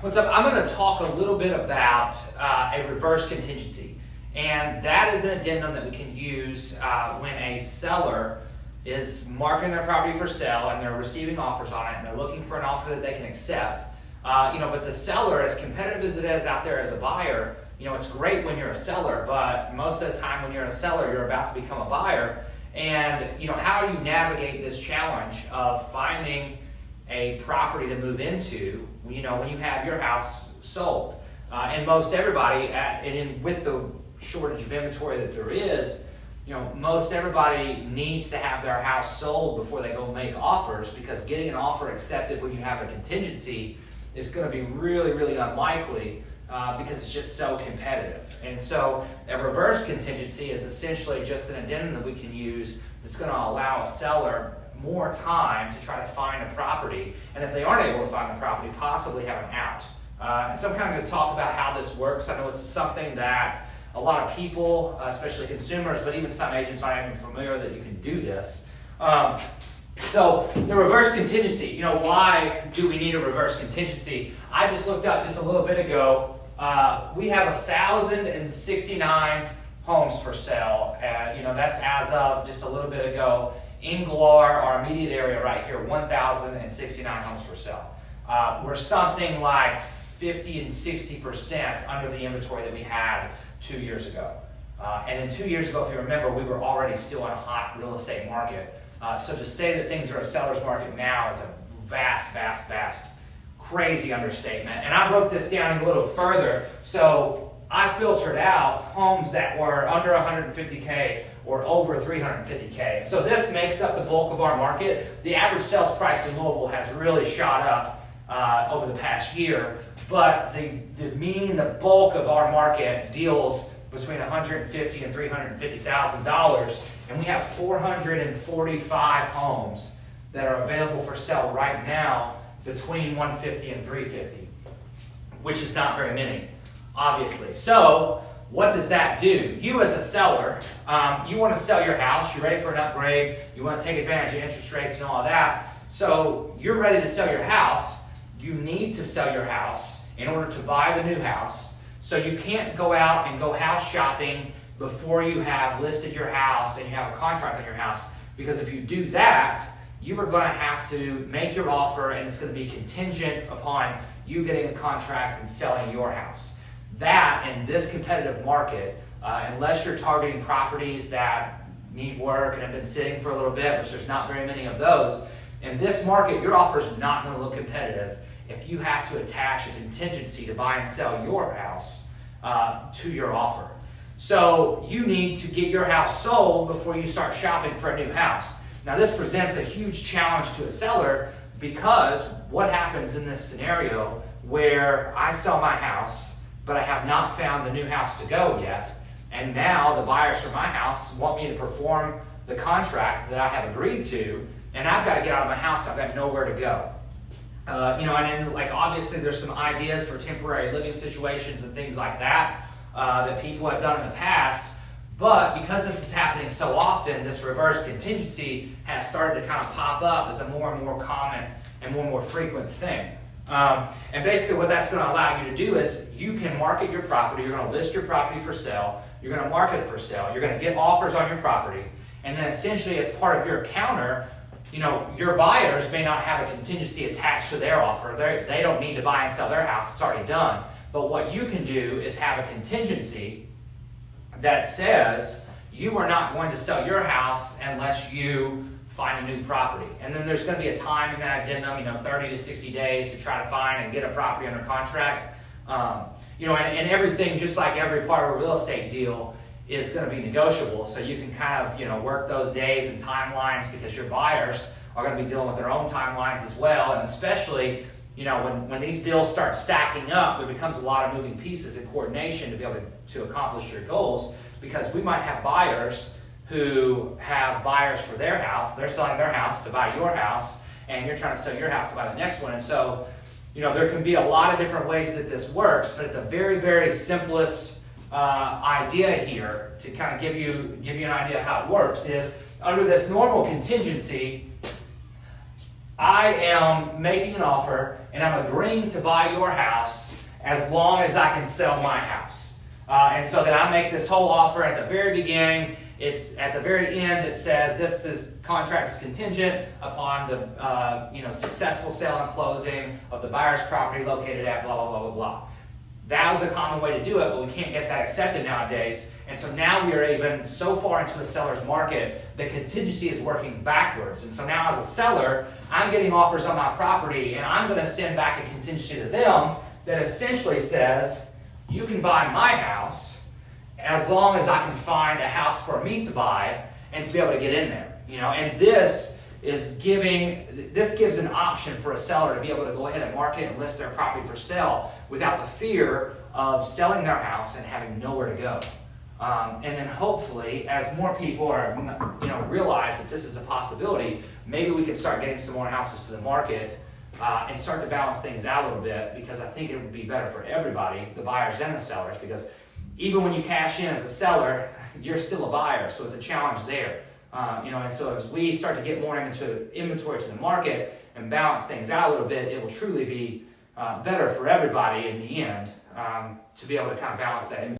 What's up? I'm going to talk a little bit about a reverse contingency, and that is an addendum that we can use when a seller is marketing their property for sale and they're receiving offers on it and they're looking for an offer that they can accept. But the seller, as competitive as it is out there as a buyer, it's great when you're a seller, but most of the time when you're a seller, you're about to become a buyer. And how do you navigate this challenge of finding a property to move into, when you have your house sold? And most everybody, with the shortage of inventory that there is, most everybody needs to have their house sold before they go make offers, because getting an offer accepted when you have a contingency is going to be really, really unlikely because it's just so competitive. And so a reverse contingency is essentially just an addendum that we can use that's going to allow a seller more time to try to find a property, and if they aren't able to find the property, possibly have an out. And so I'm kind of going to talk about how this works. I know it's something that a lot of people, especially consumers, but even some agents aren't even familiar that you can do this. So the reverse contingency, why do we need a reverse contingency? I just looked up just a little bit ago. We have 1,069 homes for sale. That's as of just a little bit ago. In Galar, our immediate area right here, 1,069 homes for sale. We're something like 50 and 60% under the inventory that we had 2 years ago. And then 2 years ago, if you remember, we were already still in a hot real estate market. So to say that things are a seller's market now is a vast, crazy understatement. And I broke this down a little further. So I filtered out homes that were under 150K or over 350K. So this makes up the bulk of our market. The average sales price in Louisville has really shot up over the past year, but the bulk of our market deals between $150,000 and $350,000, and we have 445 homes that are available for sale right now between $150,000 and $350,000, which is not very many, obviously. So what does that do? You as a seller, you want to sell your house, you're ready for an upgrade, you want to take advantage of interest rates and all of that. So you're ready to sell your house. You need to sell your house in order to buy the new house. So you can't go out and go house shopping before you have listed your house and you have a contract on your house, because if you do that, you are going to have to make your offer, and it's going to be contingent upon you getting a contract and selling your house. That, in this competitive market, unless you're targeting properties that need work and have been sitting for a little bit, which there's not very many of those, in this market, your offer is not going to look competitive if you have to attach a contingency to buy and sell your house to your offer. So you need to get your house sold before you start shopping for a new house. Now this presents a huge challenge to a seller, because what happens in this scenario where I sell my house, but I have not found the new house to go yet, and now the buyers for my house want me to perform the contract that I have agreed to, and I've got to get out of my house, I've got nowhere to go. And then, obviously there's some ideas for temporary living situations and things like that that people have done in the past, but because this is happening so often, this reverse contingency has started to kind of pop up as a more and more common and more frequent thing. And basically what that's going to allow you to do is you can market your property, you're going to list your property for sale, you're going to market it for sale, you're going to get offers on your property, and then essentially as part of your counter, your buyers may not have a contingency attached to their offer. They don't need to buy and sell their house, it's already done. But what you can do is have a contingency that says you are not going to sell your house unless you find a new property. And then there's going to be a time in that addendum, 30 to 60 days to try to find and get a property under contract. And everything, just like every part of a real estate deal, is going to be negotiable. So you can kind of, work those days and timelines, because your buyers are going to be dealing with their own timelines as well. And especially, when these deals start stacking up, there becomes a lot of moving pieces and coordination to be able to accomplish your goals, because we might have buyers who have buyers for their house. They're selling their house to buy your house, and you're trying to sell your house to buy the next one. And so, there can be a lot of different ways that this works, but at the very, very simplest idea here, to kind of give you an idea how it works, is under this normal contingency, I am making an offer and I'm agreeing to buy your house as long as I can sell my house. And so then I make this whole offer at the very beginning. It's at the very end. It says contract is contingent upon the successful sale and closing of the buyer's property located at blah blah blah blah blah. That was a common way to do it, but we can't get that accepted nowadays. And so now we are even so far into the seller's market that contingency is working backwards. And so now as a seller, I'm getting offers on my property and I'm going to send back a contingency to them that essentially says, you can buy my house as long as I can find a house for me to buy and to be able to get in there. And this gives an option for a seller to be able to go ahead and market and list their property for sale without the fear of selling their house and having nowhere to go. And then hopefully, as more people realize that this is a possibility, maybe we can start getting some more houses to the market and start to balance things out a little bit, because I think it would be better for everybody, the buyers and the sellers, because even when you cash in as a seller, you're still a buyer, so it's a challenge there. And so as we start to get more inventory to the market and balance things out a little bit, it will truly be better for everybody in the end to be able to kind of balance that inventory.